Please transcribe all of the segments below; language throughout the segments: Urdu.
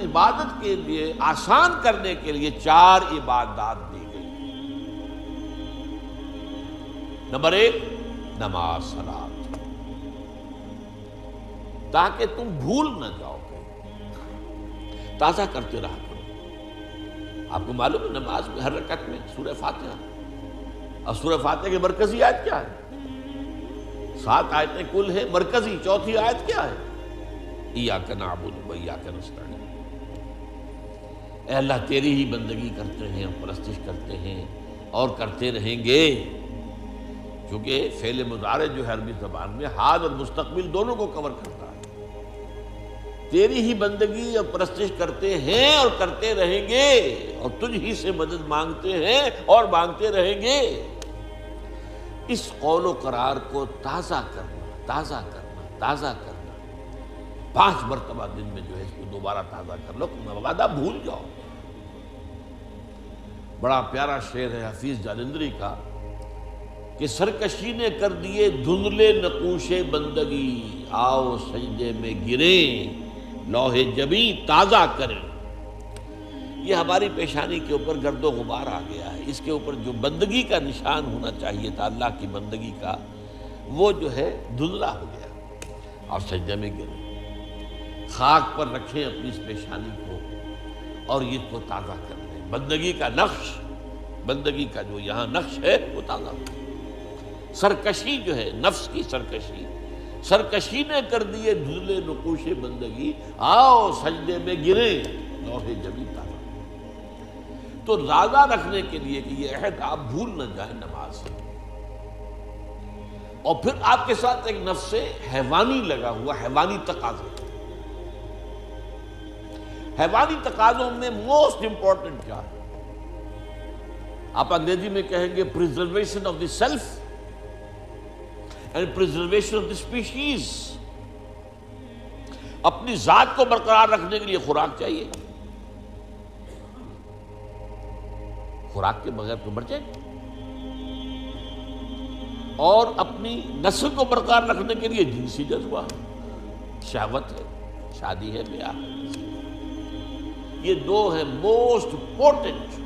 عبادت کے لیے آسان کرنے کے لیے 4 عبادات دی گئی۔ نمبر 1 نماز صلاۃ، تاکہ تم بھول نہ جاؤ، تازہ کرتے رہا کرو۔ آپ کو معلوم ہے نماز میں ہر رکعت میں سورہ فاتحہ، اور سورہ فاتحہ کی مرکزی آیت کیا ہے؟ 7 آیتیں کل ہیں، مرکزی چوتھی آیت کیا ہے؟ ایاک نعبد و ایاک نستعین۔ اے اللہ تیری ہی بندگی کرتے ہیں اور پرستش کرتے ہیں اور کرتے رہیں گے، کیونکہ فعل مضارع جو ہے عربی زبان میں حال اور مستقبل دونوں کو کور کرتا ہے۔ تیری ہی بندگی اور پرستش کرتے ہیں اور کرتے رہیں گے، اور تجھ ہی سے مدد مانگتے ہیں اور مانگتے رہیں گے۔ اس قول و قرار کو تازہ کرنا، تازہ کرنا، تازہ کرنا، 5 مرتبہ دن میں جو ہے اس کو دوبارہ تازہ کر لو، مبادہ بھول جاؤ۔ بڑا پیارا شعر ہے حفیظ جالندری کا کہ سرکشی نے کر دیے دھندلے نقوش بندگی، آؤ سجدے میں گریں لوح جبیں تازہ کریں۔ یہ ہماری پیشانی کے اوپر گرد و غبار آ گیا ہے، اس کے اوپر جو بندگی کا نشان ہونا چاہیے تھا اللہ کی بندگی کا، وہ جو ہے دھندلا ہو گیا، اور سجدے میں گریں، خاک پر رکھیں اپنی اس پیشانی کو اور یہ کو تازہ کر لیں۔ بندگی کا نقش، بندگی کا جو یہاں نقش ہے وہ تازہ ہو۔ سرکشی جو ہے نفس کی سرکشی، سرکشی نے کر دیے دھندلے نقوش بندگی، آؤ سجدے میں گریں لوح جبیں تازہ۔ تو تازہ رکھنے کے لیے کہ یہ عہد آپ بھول نہ جائیں نماز، اور پھر آپ کے ساتھ ایک نفس حیوانی لگا ہوا، حیوانی تقاضے۔ حیوانی تقاضوں میں موسٹ امپورٹنٹ کیا ہے؟ آپ انگریزی میں کہیں گے preservation of the self and preservation of the species. اپنی ذات کو برقرار رکھنے کے لیے خوراک چاہیے، خوراک کے بغیر تو مر جائیں گے، اور اپنی نسل کو برقرار رکھنے کے لیے جنسی جذبہ ہے، شہوت ہے، شادی ہے، بیاہ ہے۔ یہ 2 ہیں موسٹ پورٹنٹ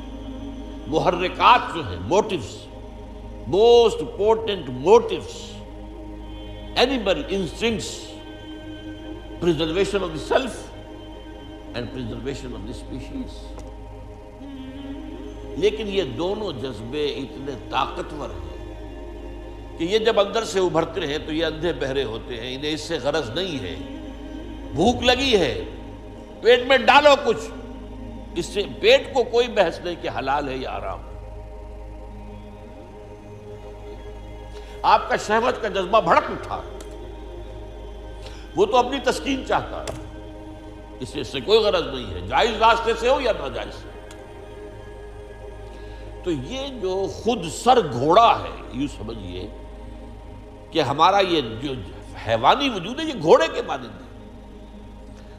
محرکات جو ہیں، motives, most important motives, animal instincts, preservation of the self and preservation of the species۔ لیکن یہ دونوں جذبے اتنے طاقتور ہیں کہ یہ جب اندر سے ابھرتے ہیں تو یہ اندھے بہرے ہوتے ہیں، انہیں اس سے غرض نہیں ہے۔ بھوک لگی ہے، پیٹ میں ڈالو کچھ، اس سے پیٹ کو کوئی بحث نہیں کہ حلال ہے یا حرام۔ آپ کا شہوت کا جذبہ بھڑک اٹھا، وہ تو اپنی تسکین چاہتا ہے، اس سے کوئی غرض نہیں ہے، جائز راستے سے ہو یا ناجائز سے۔ تو یہ جو خود سر گھوڑا ہے، یوں سمجھیے کہ ہمارا یہ جو حیوانی وجود ہے یہ گھوڑے کے مانند ہے،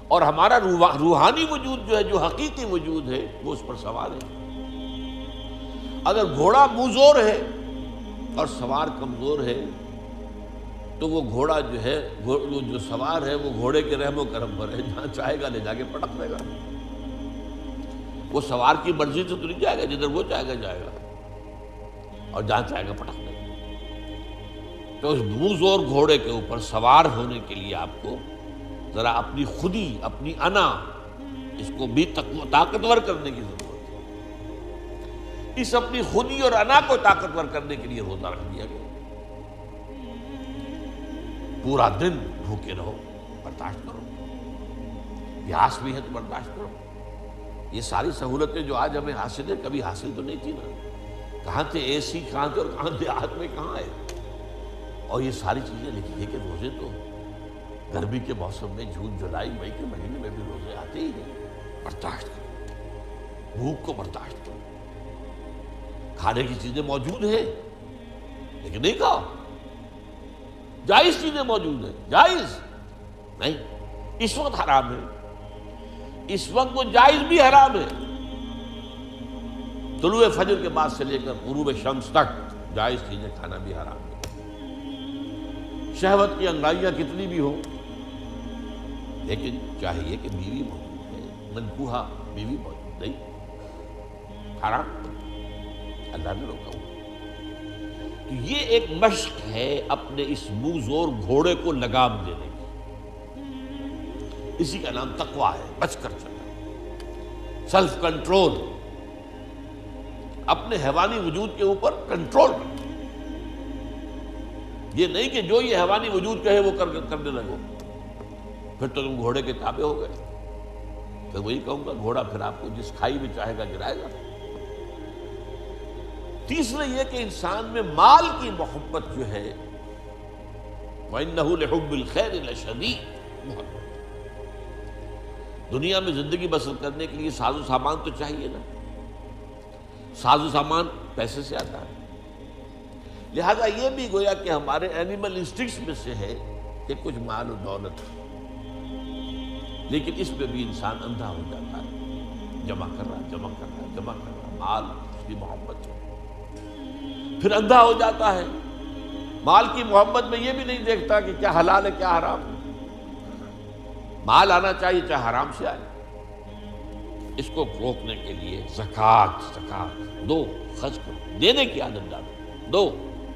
اور ہمارا روحانی وجود جو ہے، جو حقیقی وجود ہے، وہ اس پر سوار ہے۔ اگر گھوڑا منہ ہے اور سوار کمزور ہے تو وہ گھوڑا جو ہے، وہ جو سوار ہے، وہ گھوڑے کے رحم و کرم پر ہے، جہاں چاہے گا لے جا کے پٹک دے گا۔ وہ سوار کی مرضی سے تو نہیں جائے گا، جدھر وہ چاہے گا جائے گا، اور جہاں چاہے گا پٹک دے گا۔ تو اس منہ زور گھوڑے کے اوپر سوار ہونے کے لیے آپ کو ذرا اپنی خودی، اپنی انا، اس کو بھی طاقتور کرنے کی ضرورت ہے۔ اس اپنی خودی اور انا کو طاقتور کرنے کے لیے روزہ رکھ دیا گیا۔ پورا دن بھوکے رہو، برداشت کرو، پیاس بھی ہے تو برداشت کرو۔ یہ ساری سہولتیں جو آج ہمیں حاصل ہیں، کبھی حاصل تو نہیں تھی نا۔ کہاں تھے اے سی، کہاں تھے، اور کہاں دیہات میں کہاں ہے، اور یہ ساری چیزیں لکھی کہ روزے تو گرمی کے موسم میں جون جولائی مئی کے مہینے میں بھی روزے آتے ہی ہیں۔ برداشت کرو، بھوک کو برداشت کرو۔ کھانے کی چیزیں موجود ہیں لیکن نہیں کھاؤ، جائز چیزیں موجود ہیں، جائز نہیں، اس وقت حرام ہے، اس وقت وہ جائز بھی حرام ہے۔ طلوع فجر کے بعد سے لے کر غروب شمس تک جائز چیزیں کھانا بھی حرام ہے۔ شہوت کی انگڑائیاں کتنی بھی ہوں، لیکن چاہیے کہ بیوی موجود ہے، منکوحہ بیوی موجود نہیں، حرام، اللہ نے روکا ہوا۔ تو یہ ایک مشق ہے اپنے اس منہ زور گھوڑے کو لگام دینے کی، اسی کا نام تقویٰ ہے، بچ کر چلنا، سیلف کنٹرول، اپنے حیوانی وجود کے اوپر کنٹرول کرنا۔ یہ نہیں کہ جو یہ حیوانی وجود کہے وہ کرنے لگو، پھر تو تم گھوڑے کے تابع ہو گئے۔ پھر وہی کہوں گا، گھوڑا پھر آپ کو جس کھائی میں چاہے گا گرائے گا۔ تیسرے یہ کہ انسان میں مال کی محبت جو ہے، وَإِنَّهُ لِحُبِّ الْخَيْرِ لَشَدِيدٌ، محبت۔ دنیا میں زندگی بسر کرنے کے لیے ساز و سامان تو چاہیے نا، ساز و سامان پیسے سے آتا ہے، لہذا یہ بھی گویا کہ ہمارے اینیمل انسٹنکٹس میں سے ہے کہ کچھ مال و دولت، لیکن اس میں بھی انسان اندھا ہو جاتا ہے، جمع کر رہا، مال اس کی محبت ہے، پھر اندھا ہو جاتا ہے، مال کی محبت میں یہ بھی نہیں دیکھتا کہ کیا حلال ہے کیا حرام ہے۔ مال آنا چاہیے چاہے حرام سے آئے، اس کو روکنے کے لیے زکوٰۃ دو، خرچ کرو، دینے کی عادت ڈالو، دو،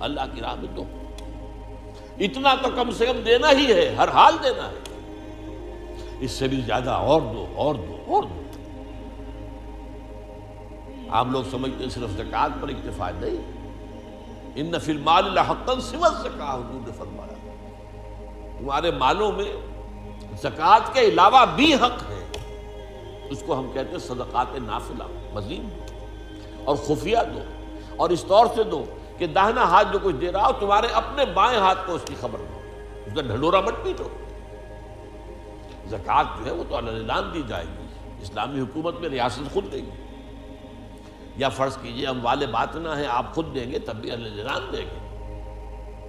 اللہ کی راہ میں دو، اتنا تو کم سے کم دینا ہی ہے، ہر حال دینا ہے، اس سے بھی زیادہ اور دو اور دو اور دو۔ عام لوگ سمجھتے ہیں صرف زکوٰۃ پر اکتفا نہیں، ان فی المال لحقا سوی الزکاۃ، حضور نے فرمایا تمہارے مالوں میں زکوٰۃ کے علاوہ بھی حق ہے، اس کو ہم کہتے ہیں صدقات نافلہ، مزید اور خفیہ دو، اور اس طور سے دو کہ داہنا ہاتھ جو کچھ دے رہا ہو تمہارے اپنے بائیں ہاتھ کو اس کی خبر نہ ہو، اس کا ڈھنڈورا مت پیٹو۔ زکوٰۃ جو ہے وہ تو اعلان دی جائے گی، اسلامی حکومت میں ریاست خود دے گی، یا فرض کیجئے اموال باطنہ ہے آپ خود دیں گے تب بھی اعلان دیں گے،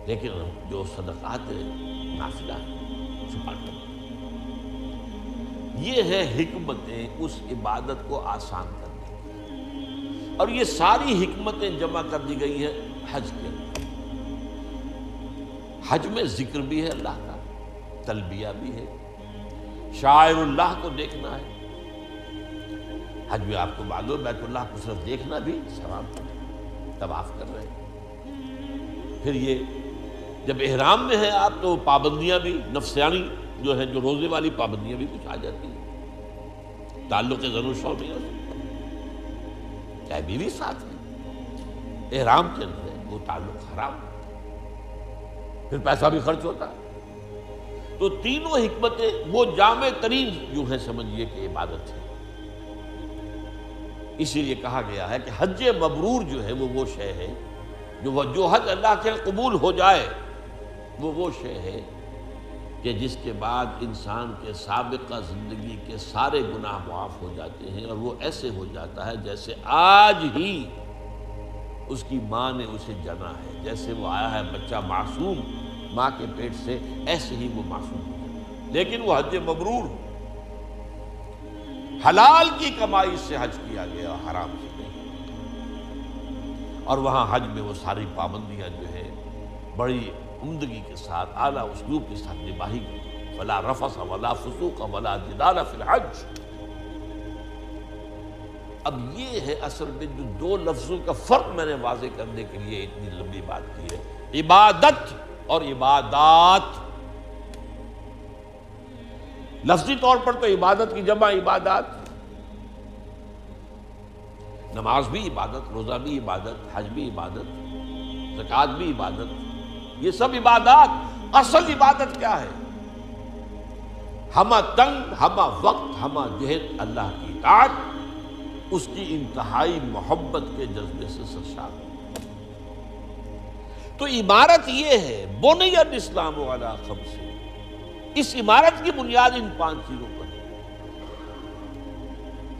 لیکن جو صدقات نافلہ ہے چھپا کر، یہ ہے حکمتیں اس عبادت کو آسان کرنے کی، اور یہ ساری حکمتیں جمع کر دی گئی ہیں حج کے اندر۔ حج میں ذکر بھی ہے اللہ کا، تلبیہ بھی ہے، شاعر اللہ کو دیکھنا ہے۔ حج میں آپ کو معلوم بیت اللہ کو صرف دیکھنا بھی ثواب ہے، طواف کر رہے ہیں۔ پھر یہ جب احرام میں ہیں آپ تو پابندیاں بھی نفسیانی جو ہے، جو روزے والی پابندیاں بھی کچھ آ جاتی ہیں، تعلق زن و شوہر نہیں ہو سکتا، چاہے بیوی ساتھ ہے، احرام کے اندر ہے وہ تعلق حرام، پھر پیسہ بھی خرچ ہوتا ہے۔ تو تینوں حکمتیں وہ جامع ترین جو ہے سمجھیے کہ عبادت ہے، اسی لیے کہا گیا ہے کہ حج مبرور جو ہے وہ شے ہے، جو حج اللہ کے قبول ہو جائے وہ شے ہے کہ جس کے بعد انسان کے سابقہ زندگی کے سارے گناہ معاف ہو جاتے ہیں، اور وہ ایسے ہو جاتا ہے جیسے آج ہی اس کی ماں نے اسے جنا ہے، جیسے وہ آیا ہے بچہ معصوم ماں کے پیٹ سے، ایسے ہی وہ معصوم ہو جاتا ہے۔ لیکن وہ حج مبرور حلال کی کمائی سے حج کیا گیا، حرام سے نہیں، اور وہاں حج میں وہ ساری پابندیاں جو ہے بڑی عمدگی کے ساتھ اعلیٰ اسلوب کے ساتھ نباہی گئی، ولا رفث ولا فسوق ولا جدال فی الحج۔ اب یہ ہے اصل میں جو دو لفظوں کا فرق میں نے واضح کرنے کے لیے اتنی لمبی بات کی ہے، عبادت اور عبادات۔ لفظی طور پر تو عبادت کی جمع عبادات، نماز بھی عبادت، روزہ بھی عبادت، حج بھی عبادت، زکوٰۃ بھی عبادت، یہ سب عبادات۔ اصل عبادت کیا ہے؟ ہمہ تنگ، ہمہ وقت، ہمہ جہد اللہ کی اطاعت، اس کی انتہائی محبت کے جذبے سے سرشار ہو۔ تو عمارت یہ ہے، بنی الاسلام علی خمس، اس عمارت کی بنیاد ان 5 چیزوں پر ہے۔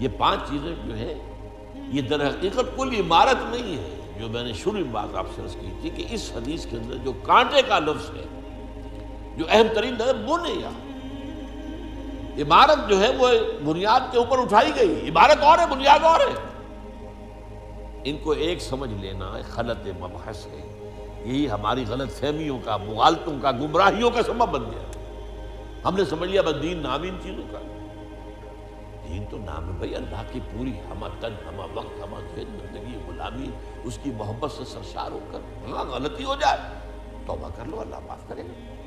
یہ 5 چیزیں جو ہیں یہ در حقیقت کوئی عمارت نہیں ہے، جو میں نے شروع میں بات آپ سے عرض کی تھی کہ اس حدیث کے اندر جو کانٹے کا لفظ ہے، جو اہم ترین ہے بنیا، عمارت جو ہے وہ بنیاد کے اوپر اٹھائی گئی، عمارت اور ہے بنیاد اور ہے۔ ان کو ایک سمجھ لینا خلط مبحث ہے، یہی ہماری غلط فہمیوں کا، مغالطوں کا، گمراہیوں کا سبب بن گیا۔ ہم نے سمجھ لیا بس دین نام ان چیزوں کا، دین تو نام ہے بھائی اللہ کی پوری ہمہ تن ہمہ وقت ہمہ ذہن زندگی غلامی اس کی محبت سے سرشار ہو کر ہاں غلطی ہو جائے توبہ کر لو اللہ معاف کرے گا.